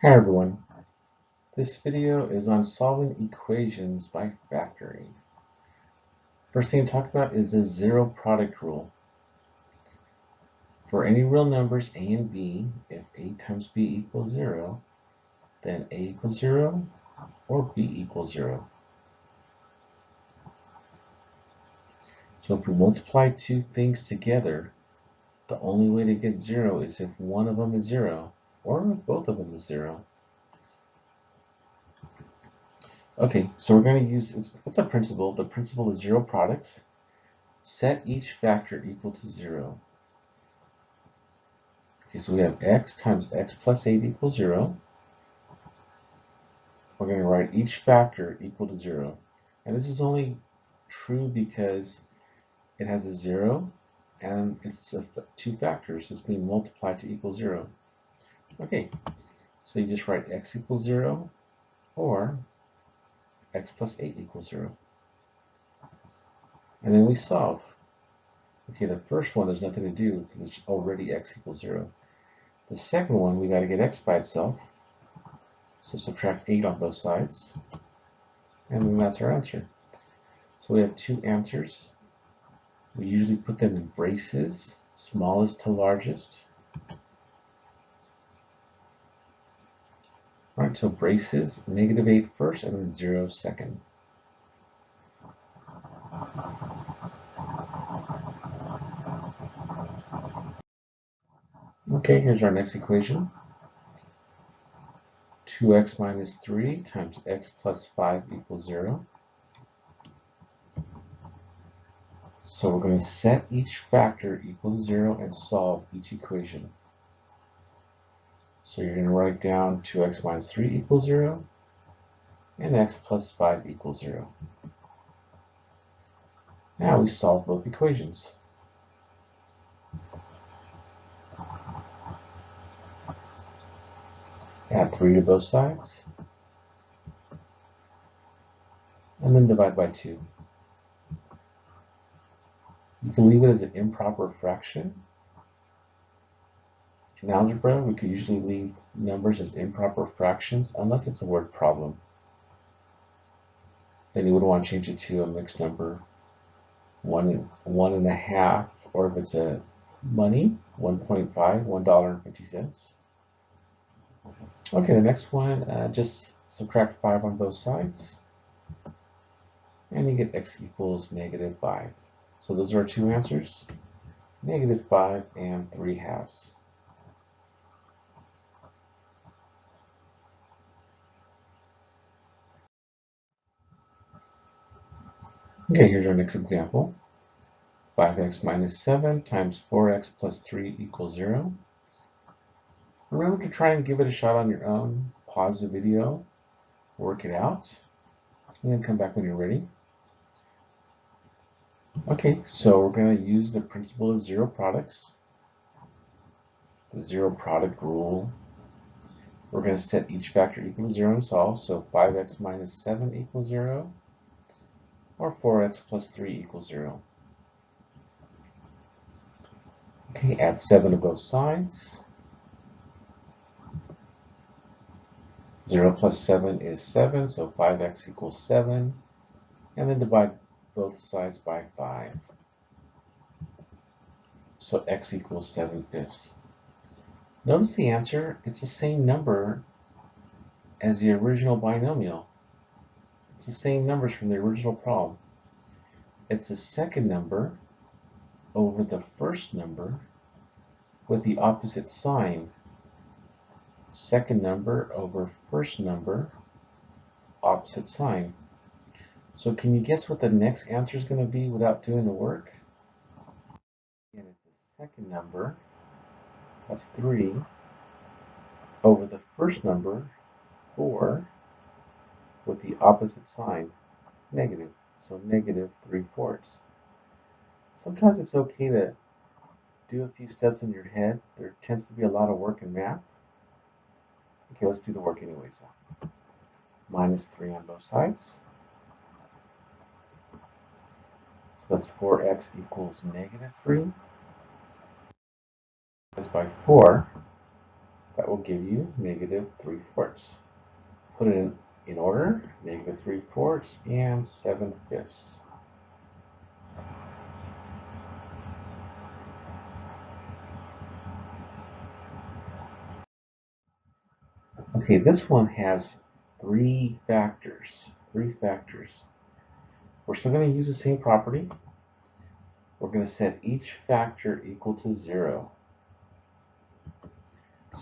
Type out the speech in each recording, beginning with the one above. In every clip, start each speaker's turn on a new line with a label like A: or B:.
A: Hi everyone, this video is on solving equations by factoring. First thing to talk about is the zero product rule. For any real numbers a and b, if a times b equals 0, then a equals 0 or b equals 0. So if we multiply two things together, the only way to get 0 is if one of them is 0 or if both of them is 0. Okay, so we're going to use, what's a principle? The principle is zero products. Set each factor equal to 0. Okay, so we have x times x plus 8 equals 0. We're going to write each factor equal to 0. And this is only true because it has a 0 and it's two factors. It's being multiplied to equal 0. Okay, so you just write x equals 0 or x plus 8 equals 0. And then we solve. Okay, the first one there's nothing to do because it's already x equals 0. The second one, we got to get x by itself. So subtract 8 on both sides. And then that's our answer. So we have two answers. We usually put them in braces, smallest to largest. All right, so braces, -8 first and then 0 second. Okay, here's our next equation. 2x minus 3 times x plus 5 equals 0. So we're going to set each factor equal to 0 and solve each equation. So you're going to write down 2x minus 3 equals 0 and x plus 5 equals 0. Now we solve both equations. Add 3 to both sides, and then divide by 2. You can leave it as an improper fraction. In algebra, we could usually leave numbers as improper fractions unless it's a word problem. Then you would want to change it to a mixed number, 1.5, or if it's a money, 1.5, $1.50. Okay, the next one, just subtract 5 on both sides, and you get x equals -5. So those are our two answers, -5 and 3/2. Okay, here's our next example. 5x minus 7 times 4x plus 3 equals 0. Remember to try and give it a shot on your own. Pause the video, work it out, and then come back when you're ready. Okay, so we're going to use the principle of zero products, the zero product rule. We're going to set each factor equal to 0 and solve. So 5x minus 7 equals 0, or 4x plus 3 equals 0. Okay, add 7 to both sides. 0 plus 7 is 7, so 5x equals 7. And then divide both sides by 5. So x equals 7/5. Notice the answer, it's the same number as the original binomial. It's the same numbers from the original problem. It's the second number over the first number with the opposite sign. Second number over first number, opposite sign. So can you guess what the next answer is going to be without doing the work? Again, it's the second number, that's 3, over the first number, 4, with the opposite sign, negative. So -3/4. Sometimes it's okay to do a few steps in your head. There tends to be a lot of work in math. Okay, let's do the work anyways. -3 on both sides. So that's 4x equals -3. That's by 4. That will give you negative 3/4. Put it in order, negative 3/4 and 7/5. Okay, this one has three factors. We're still going to use the same property. We're going to set each factor equal to 0.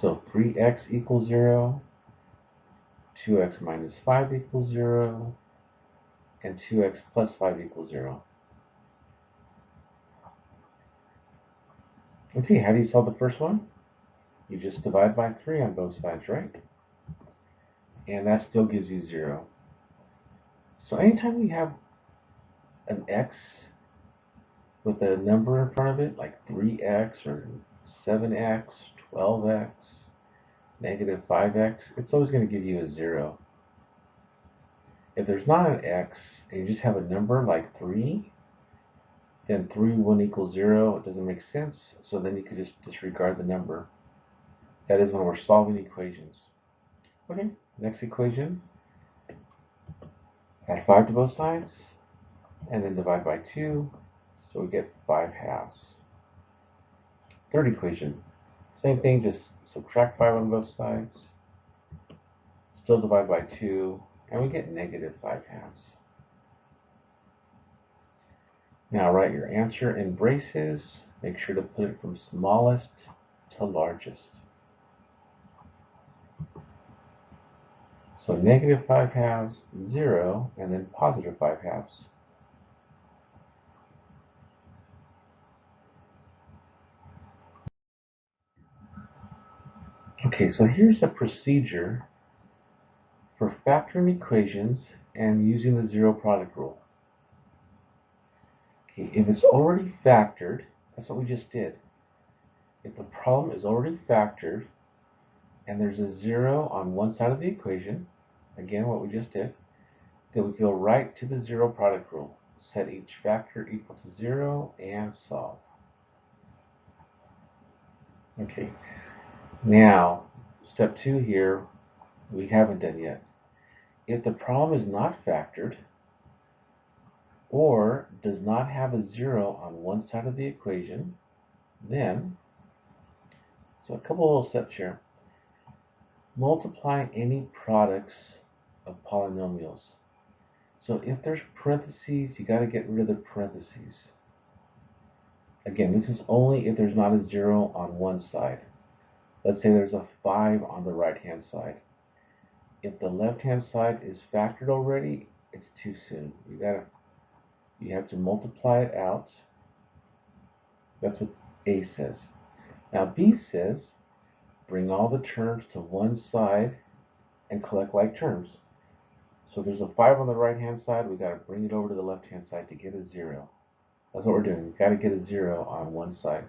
A: So 3x equals 0, 2x minus 5 equals 0, and 2x plus 5 equals 0. Okay, how do you solve the first one? You just divide by 3 on both sides, right? And that still gives you 0. So anytime we have an x with a number in front of it, like 3x or 7x, 12x, negative 5x, it's always going to give you a 0. If there's not an x and you just have a number like 3, then 3 wouldn't equal 0. It doesn't make sense. So then you could just disregard the number. That is when we're solving equations. Okay, next equation. Add 5 to both sides, and then divide by 2, so we get 5/2. Third equation. Same thing, just subtract 5 on both sides, still divide by 2, and we get negative 5/2. Now write your answer in braces. Make sure to put it from smallest to largest. So negative 5/2, 0, and then positive 5/2. Okay, so here's a procedure for factoring equations and using the zero product rule. Okay, if it's already factored, that's what we just did. If the problem is already factored and there's a 0 on one side of the equation, again what we just did, then we go right to the zero product rule. Set each factor equal to 0 and solve. Okay, now step 2 here we haven't done yet. If the problem is not factored or does not have a 0 on one side of the equation, then, so a couple little steps here. Multiply any products of polynomials. So if there's parentheses, you got to get rid of the parentheses. Again, this is only if there's not a 0 on one side. Let's say there's a 5 on the right-hand side. If the left-hand side is factored already, it's too soon. You have to multiply it out. That's what A says. Now B says, bring all the terms to one side and collect like terms. So there's a 5 on the right-hand side, we've got to bring it over to the left-hand side to get a 0. That's what we're doing. We've got to get a 0 on one side.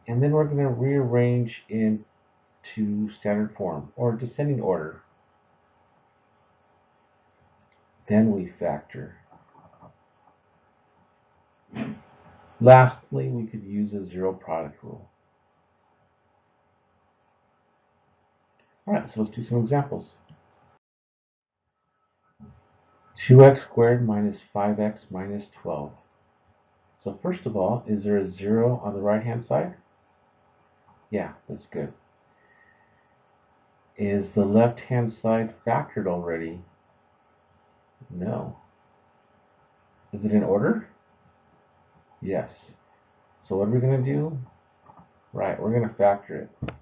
A: And then we're going to rearrange into standard form, or descending order. Then we factor. Lastly, we could use a zero product rule. Alright, so let's do some examples. 2x squared minus 5x minus 12. So first of all, is there a 0 on the right-hand side? Yeah, that's good. Is the left-hand side factored already? No. Is it in order? Yes. So what are we going to do? Right, we're going to factor it.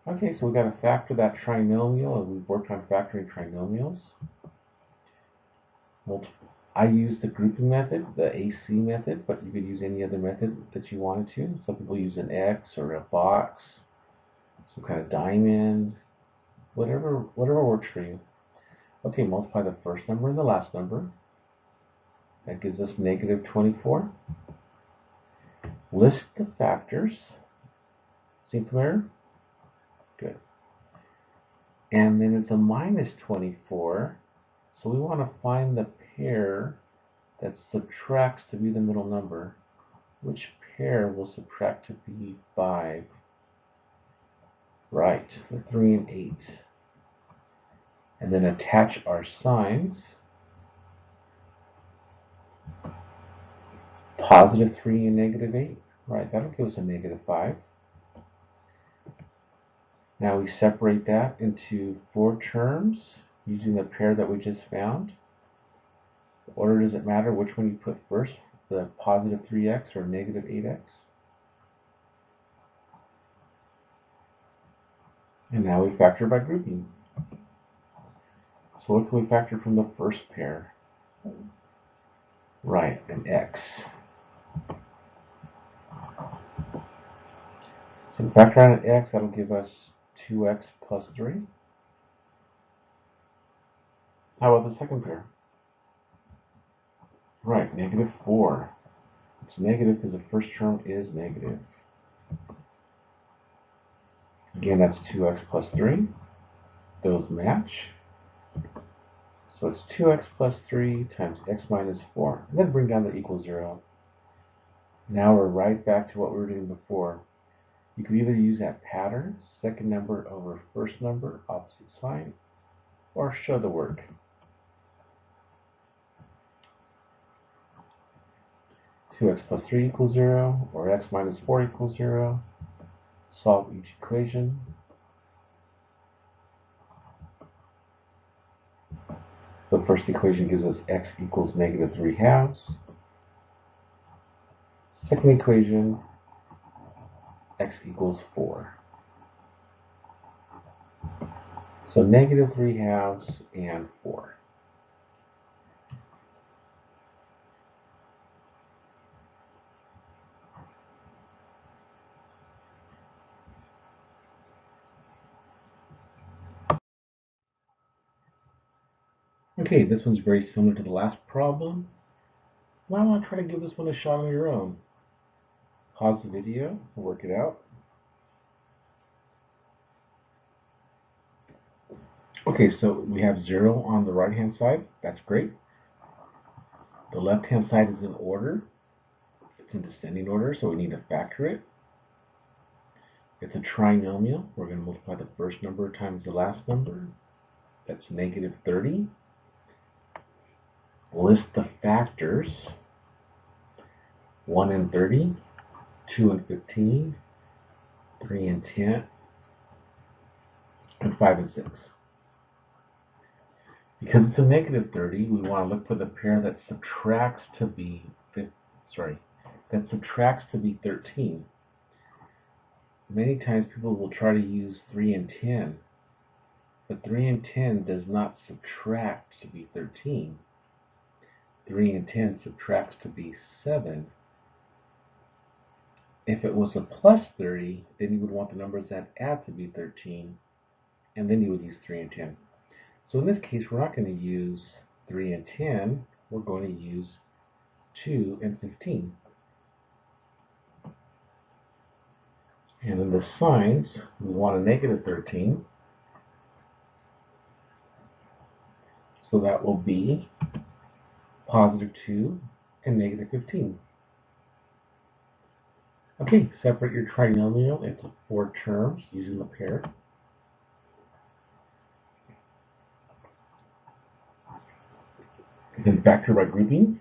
A: Okay, so we've got to factor that trinomial, and we've worked on factoring trinomials. I use the grouping method, the AC method, but you could use any other method that you wanted to. Some people use an X or a box, some kind of diamond, whatever works for you. Okay, multiply the first number and the last number. That gives us negative 24. List the factors. Seem familiar? Good. And then it's a minus 24. So we want to find the pair that subtracts to be the middle number. Which pair will subtract to be 5? Right, the 3 and 8. And then attach our signs. Positive 3 and negative 8. Right, that'll give us a negative 5. Now we separate that into 4 terms using the pair that we just found. The order doesn't matter which one you put first, the positive 3x or negative 8x. And now we factor by grouping. So what can we factor from the first pair? Right, an x. So we factor out an x, that'll give us 2x plus 3. How about the second pair? Right, negative 4. It's negative because the first term is negative. Again, that's 2x plus 3. Those match. So it's 2x plus 3 times x minus 4. And then bring down the equal 0. Now we're right back to what we were doing before. You can either use that pattern, second number over first number, opposite sign, or show the work. Two x plus 3 equals 0, or x minus 4 equals 0. Solve each equation. The first equation gives us x equals negative 3 halves. Second equation, x equals 4. So negative 3 halves and 4. Okay, this one's very similar to the last problem. Why don't I try to give this one a shot on your own? Pause the video and work it out. Okay, so we have 0 on the right-hand side. That's great. The left-hand side is in order. It's in descending order, so we need to factor it. It's a trinomial. We're going to multiply the first number times the last number. That's negative 30. List the factors. 1 and 30, 2 and 15, 3 and 10, and 5 and 6. Because it's a negative 30, we want to look for the pair that subtracts to be 13. Many times people will try to use 3 and 10, but 3 and 10 does not subtract to be 13. 3 and 10 subtracts to be 7. If it was a plus 30, then you would want the numbers that add to be 13, and then you would use 3 and 10. So in this case, we're not going to use 3 and 10, we're going to use 2 and 15. And in the signs, we want a negative 13. So that will be positive 2 and negative 15. Okay, separate your trinomial into 4 terms using the pair. Then factor by grouping.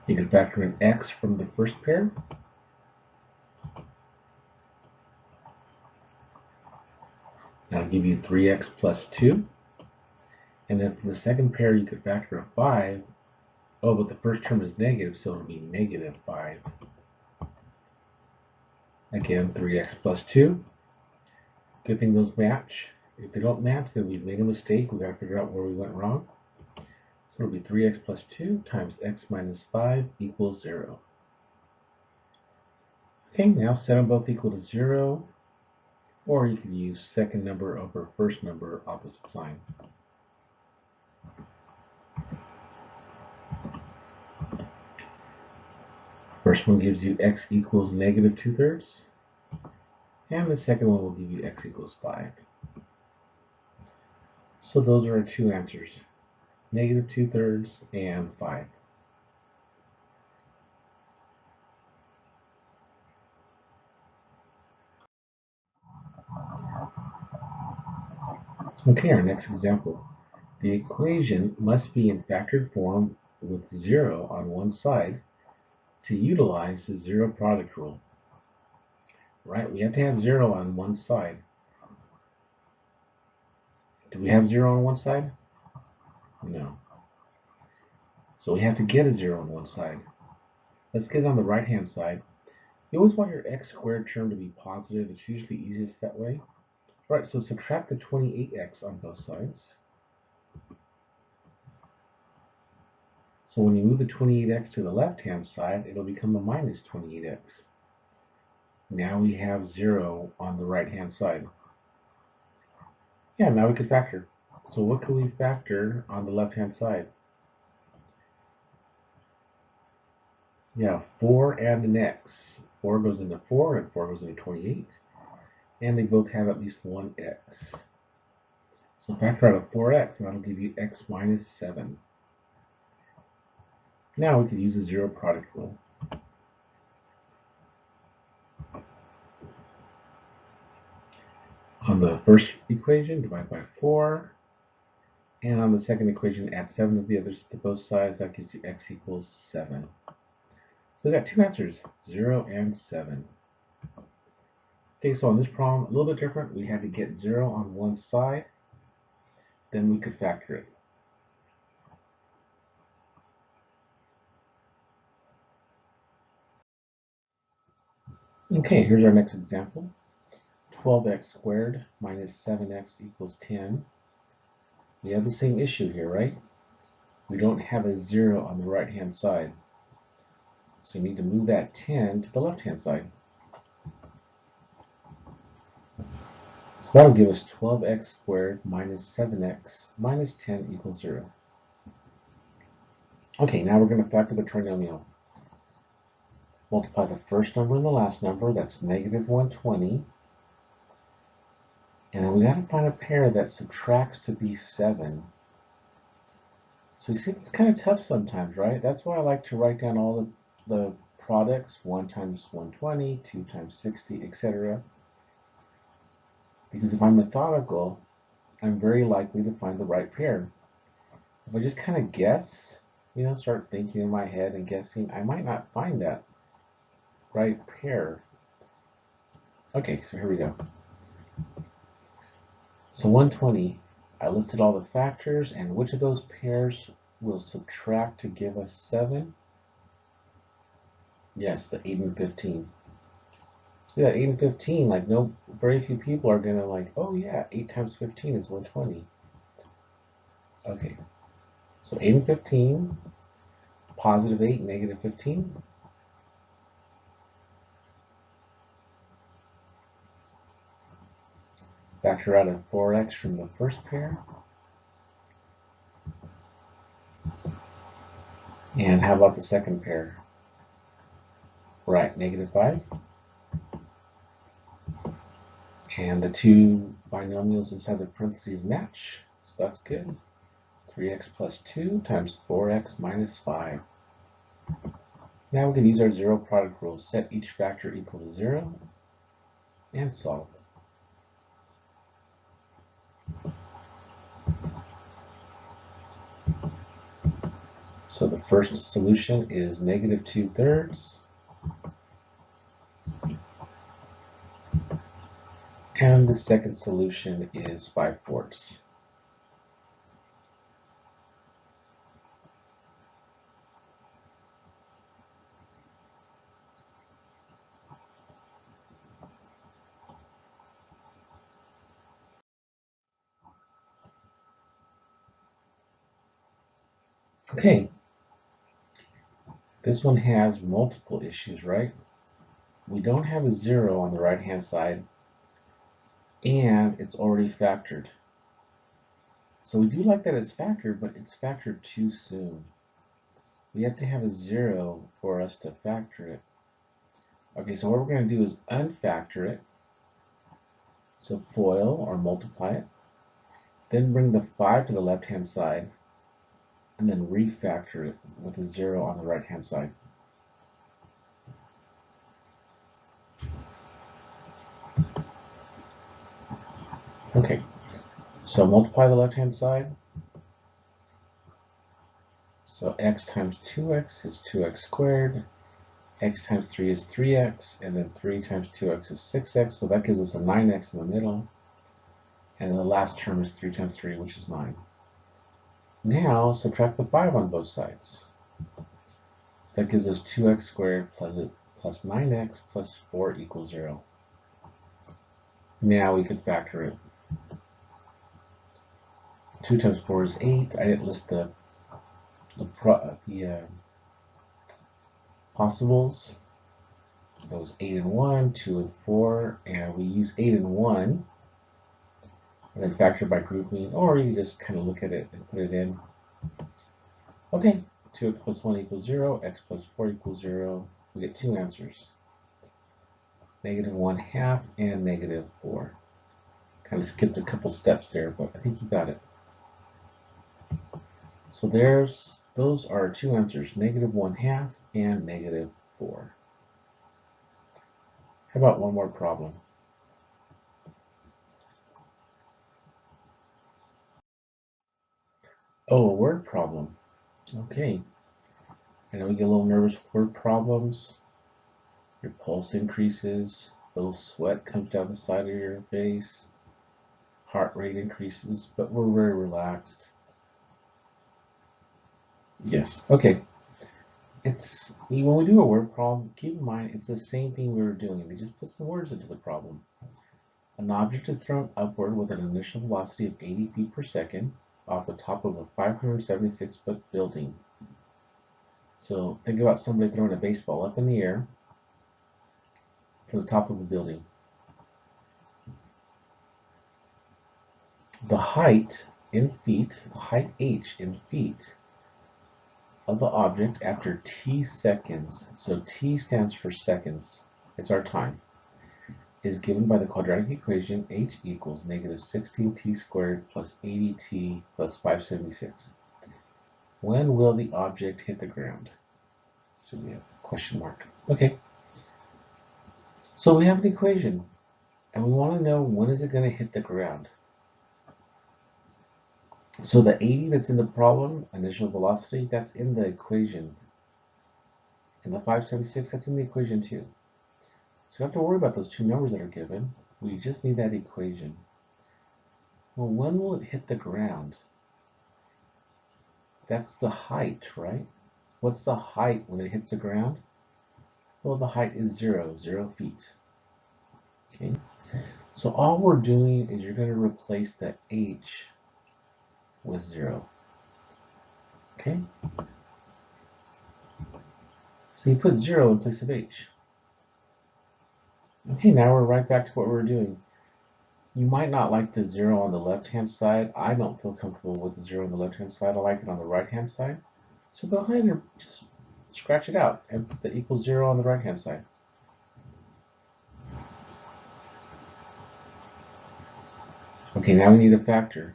A: You can factor in x from the first pair. That'll give you 3x plus 2. And then from the second pair, you could factor a 5. Oh, but the first term is negative, so it'll be negative 5. Again, 3x plus 2. Good thing those match. If they don't match, then we've made a mistake. We've got to figure out where we went wrong. So it'll be 3x plus 2 times x minus 5 equals 0. Okay, now set them both equal to 0. Or you can use second number over first number, opposite sign. First one gives you x equals negative 2/3. And the second one will give you x equals 5. So those are our two answers, negative 2/3 and 5. Okay, our next example. The equation must be in factored form with 0 on one side to utilize the zero product rule. Right, we have to have 0 on one side. Do we have 0 on one side? No. So we have to get a 0 on one side. Let's get it on the right-hand side. You always want your x squared term to be positive. It's usually easiest that way. Right, so subtract the 28x on both sides. So when you move the 28x to the left-hand side, it'll become a minus 28x. Now we have 0 on the right-hand side. Yeah, now we can factor. So what can we factor on the left-hand side? Yeah, 4 and an x. 4 goes into 4 and 4 goes into 28. And they both have at least one x. So factor out of 4x, and that'll give you x minus 7. Now we can use the zero product rule. On the first equation, divide by 4. And on the second equation, add 7 of the others to both sides. That gives you x equals 7. So we got two answers, 0 and 7. Okay, so on this problem, a little bit different. We had to get 0 on one side, then we could factor it. Okay, here's our next example. 12x squared minus 7x equals 10. We have the same issue here, right? We don't have a 0 on the right-hand side. So you need to move that 10 to the left-hand side. So that'll give us 12x squared minus 7x minus 10 equals 0. Okay, now we're going to factor the trinomial. Multiply the first number and the last number, that's negative 120. And then we got to find a pair that subtracts to be 7. So you see, it's kind of tough sometimes, right? That's why I like to write down all the products, 1 times 120, 2 times 60, etc. Because if I'm methodical, I'm very likely to find the right pair. If I just kind of guess, start thinking in my head and guessing, I might not find that right pair. Okay, so here we go. So 120, I listed all the factors, and which of those pairs will subtract to give us 7? Yes, the 8 and 15. See that 8 and 15, like very few people are gonna like, oh yeah, 8 times 15 is 120. Okay, so 8 and 15, positive 8, negative 15. Factor out of 4x from the first pair. And how about the second pair? Right, negative 5. And the two binomials inside the parentheses match, so that's good. 3x plus 2 times 4x minus 5. Now we can use our zero product rule. Set each factor equal to 0 and solve. So the first solution is negative 2/3. And the second solution is 5/4. Okay, this one has multiple issues, right? We don't have a 0 on the right-hand side, and it's already factored. So we do like that it's factored, but it's factored too soon. We have to have a 0 for us to factor it. Okay, so what we're going to do is unfactor it. So FOIL or multiply it. Then bring the 5 to the left-hand side, and then refactor it with a 0 on the right-hand side. Okay, So multiply the left-hand side. So x times 2x is 2x squared. X times 3 is 3x, and then 3 times 2x is 6x, so that gives us a 9x in the middle. And the last term is 3 times 3, which is 9. Now subtract the 5 on both sides. That gives us 2x squared plus 9x plus 4 equals 0. Now we could factor it. 2 times 4 is 8. I didn't list the possibles. It was 8 and 1, 2 and 4, and we use 8 and 1, and then factor by grouping, or you just kind of look at it and put it in. Okay, 2x plus 1 equals 0, x plus 4 equals 0. We get two answers, -1/2 and -4. Kind of skipped a couple steps there, but I think you got it. So those are two answers, -1/2 and -4. How about one more problem? Oh, a word problem. Okay. I know you get a little nervous with word problems. Your pulse increases, a little sweat comes down the side of your face, heart rate increases, but we're very relaxed. Yes, okay. When we do a word problem, keep in mind it's the same thing we were doing. They just put some words into the problem. An object is thrown upward with an initial velocity of 80 feet per second off the top of a 576-foot building. So think about somebody throwing a baseball up in the air from the top of a building. The height in feet, the height h in feet of the object after t seconds, so t stands for seconds, it's our time, is given by the quadratic equation h equals -16t squared plus 80t plus 576. When will the object hit the ground? Should be a question mark. Okay. So we have an equation, and we want to know when is it going to hit the ground. So the 80 that's in the problem, initial velocity, that's in the equation. And the 576, that's in the equation too. So you don't have to worry about those two numbers that are given. We just need that equation. Well, when will it hit the ground? That's the height, right? What's the height when it hits the ground? Well, the height is 0 feet. Okay. So all we're doing is you're going to replace the h with 0. Okay? So you put 0 in place of h. Okay, now we're right back to what we were doing. You might not like the 0 on the left-hand side. I don't feel comfortable with the 0 on the left-hand side. I like it on the right-hand side. So go ahead and just scratch it out and put the equals 0 on the right-hand side. Okay, now we need a factor.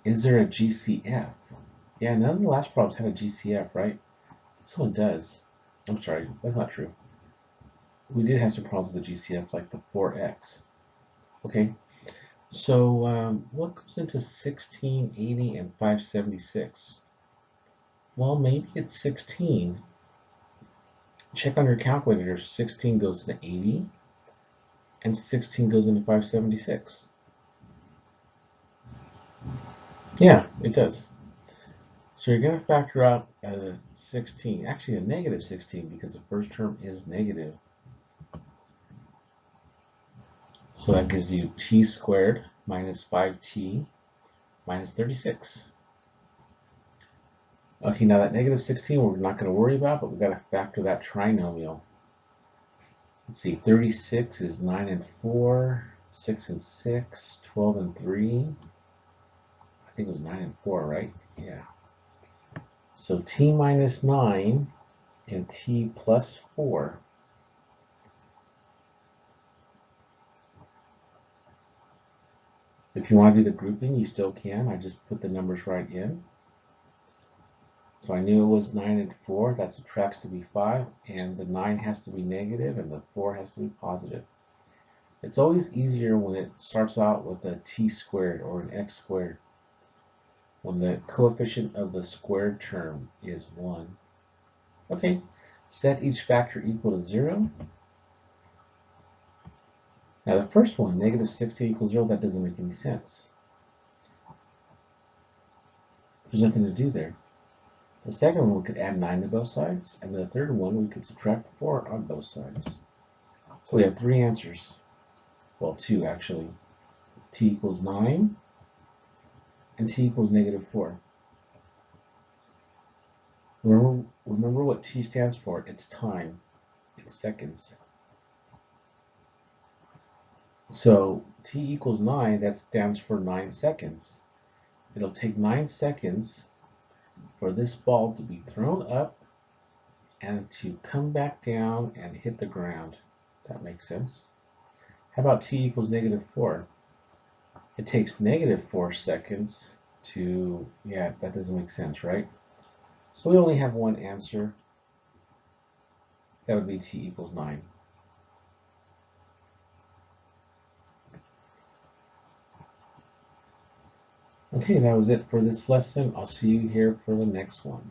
A: Is there a GCF? Yeah, none of the last problems had a GCF, right? This one does. I'm sorry, that's not true. We did have some problems with the GCF, like the 4x. Okay, so what goes into 16, 80, and 576? Well, maybe it's 16. Check on your calculator. 16 goes into 80, and 16 goes into 576. Yeah, it does. So you're going to factor out 16, actually a -16, because the first term is negative. So that gives you t squared minus 5t minus 36. Okay, now that -16 we're not going to worry about, but we've got to factor that trinomial. Let's see, 36 is 9 and 4, 6 and 6, 12 and 3. I think it was 9 and 4, right? Yeah. So t minus 9 and t plus 4. If you want to do the grouping, you still can. I just put the numbers right in. So I knew it was 9 and 4. That subtracts to be 5. And the 9 has to be negative, and the 4 has to be positive. It's always easier when it starts out with a t squared or an x squared, when the coefficient of the squared term is 1. Okay, set each factor equal to 0. Now the first one, negative 16 equals 0, that doesn't make any sense. There's nothing to do there. The second one, we could add 9 to both sides, and the third one, we could subtract 4 on both sides. So we have 3 answers. Well, 2 actually. T equals 9, and t equals negative 4. Remember what t stands for. It's time. It's seconds. So t equals 9, that stands for 9 seconds. It'll take 9 seconds for this ball to be thrown up and to come back down and hit the ground. That makes sense. How about t equals negative 4? It takes negative 4 seconds to, yeah, that doesn't make sense, right? So we only have one answer. That would be t equals 9. Okay, that was it for this lesson. I'll see you here for the next one.